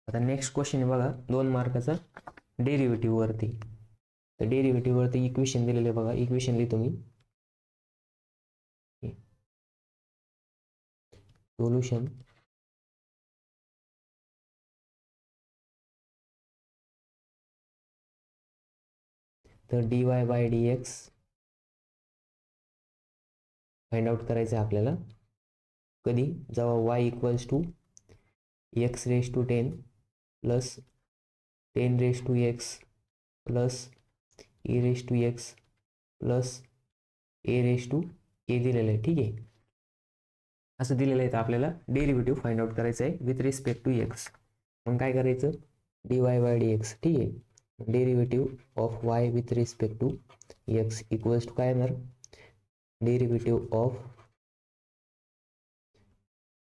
आता next question आहे बघा 2 मार्काचा डेरिव्हेटिव्ह वरती. तर डेरिव्हेटिव्ह वरती इक्वेशन दिलेले बघा. इक्वेशन लिहितो मी. सोल्युशन तर dy by dx find out करायचं आहे आपल्याला. कधी जेव्हा y equals to x raise to 10 plus 10 raise to x plus e raise to x plus a raise to a दिलेलं आहे. ठीक आहे, असं दिलेलं आहे. तर आपल्याला डेरिव्हेटिव्ह फाइंड आउट करायचं आहे विथ रिस्पेक्ट टू x. मग काय करायचं, dy बाय dx. ठीक आहे, derivative of y with respect to x equals to काय येणार, derivative of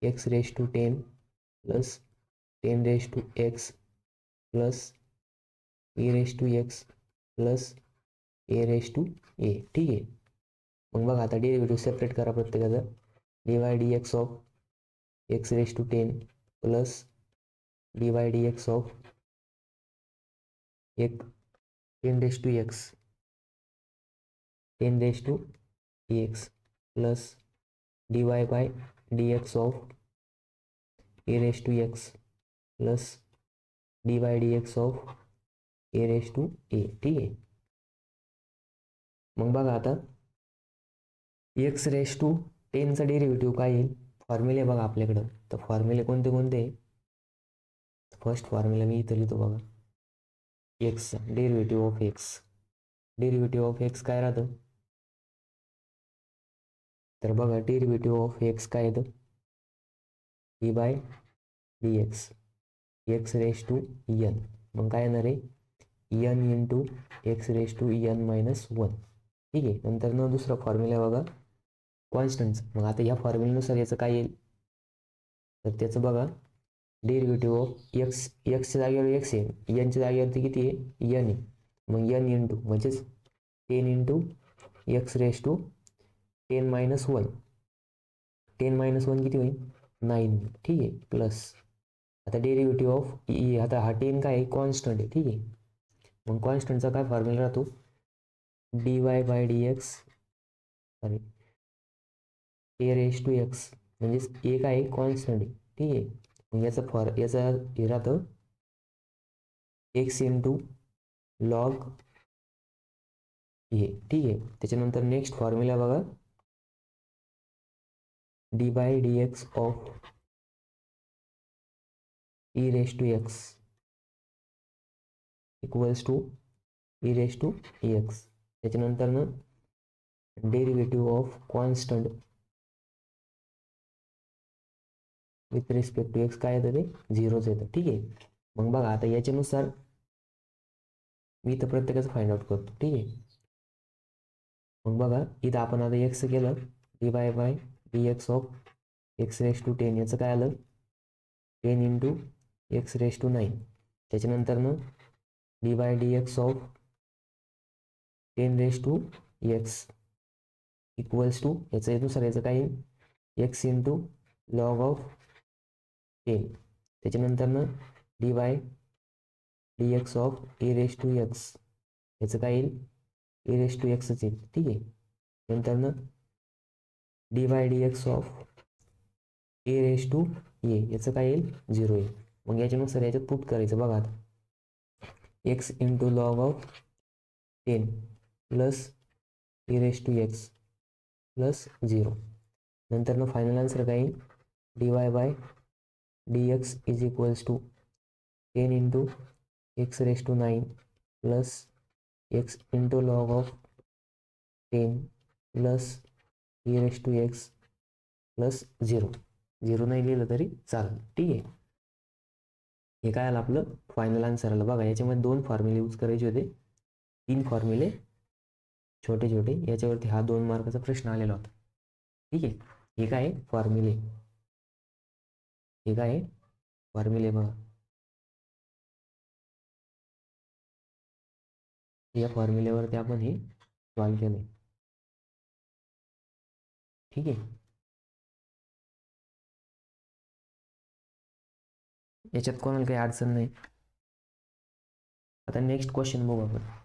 x raise to 10 plus 10 raise to x plus e raise to x plus a raise to a. ठीक आहे, मग बघा आता derivative separate करा प्रत्येकाचा. dy dx of x raise to 10 plus dy dx of 10 raise to x 10 raise to x plus dy by dx of a raise to x plus dy dx of a raise to a. ठीक आहे, मग बघा आता x raise to 10चा derivative काय येईल, फॉर्म्युले बघा आपल्याकडं. तर फॉर्म्युले कोणते कोणते, फर्स्ट फॉर्म्युला मी इथं लिहितो बघा. x derivative of x, derivative of x काय राहतं, तर बघा डेरिव्हेटिव्ह ऑफ x काय येतं, d by dx x raise to n. मग काय येणार आहे n into x raise to n minus 1. ठीक आहे, नंतर न दुसरा फॉर्म्युला बघा कॉन्स्टंटचं. मग आता ह्या फॉर्म्युल्यानुसार याचं काय येईल, तर त्याचं बघा डेरिव्हेटिव्ह ऑफ एक्सच्या जागेवर एक्स आहे, एनच्या जागेवरती किती आहे एन आहे. मग एन इंटू म्हणजेच 10 into x raise to 10 minus 1. 10 minus 1 किती होईल 9. ठीक आहे, प्लस आता डेरिव्हेटिव्ह ऑफ ई, आता हा 10 काय आहे कॉन्स्टंट आहे. ठीक आहे, मग कॉन्स्टंटचा काय फॉर्म्युला राहतो, d y by D x sorry a raise to x, म्हणजेच ए काय आहे कॉन्स्टंट आहे. ठीक आहे, मग याचा हे राहतं एक्स इंटू लॉग ए. ठीक आहे, त्याच्यानंतर नेक्स्ट फॉर्म्युला बघा d by D x of e raise to x equals to e raise to x. त्याच्यानंतर ना derivative of constant with respect to x काय येतं, ते 0च येतं. ठीक आहे, मग बघा आता याच्यानुसार मी इथं प्रत्येकाचं फाइंड आउट करतो. ठीक आहे, मग बघा इथं आपण आता एक्स केलं, d by D x of x raise to 10, याचं काय आलं 10 इंटू एक्स रेज टू 9. त्याच्यानंतर ना D by D x of 10 raise to x equals to याचं नुसार याचं काय येईल एक्स इंटू लॉग ऑफ 10. त्याच्यानंतर ना D by D x of A raise to x, याचं काय येईल ए रेज टू एक्सच येईल. ठीक आहे, नंतर ना D by D x of A raise to A, याचं काय येईल 0 येईल. मग याच्यानुसार याच्यात पुट करायचं बघा आता x into log of 10 plus a raise to x plus 0. नंतर ना फायनल आन्सर काय येईल d y by D x is equals to 10 into x raise to 9 plus x into log of 10 plus a raise to x plus 0. 0 नाही लिहिलं तरी चालेल. ठीक आहे, हे काय आलं आपलं फायनल आन्सर आलं. बघा याच्यामध्ये 2 फॉर्म्युले यूज करायचे होते, 3 फॉर्म्युले छोटे छोटे, याच्यावरती हा 2 मार्काचा प्रश्न आलेला होता. ठीक आहे, हे काय फॉर्म्युले, हे काय फॉर्म्युले बघा, या फॉर्म्युल्यावरती आपण हे सॉल्व केलंय. ठीक आहे. याच्यात कोणाला काही अडचण नाही. आता नेक्स्ट क्वेश्चन बघू आपण.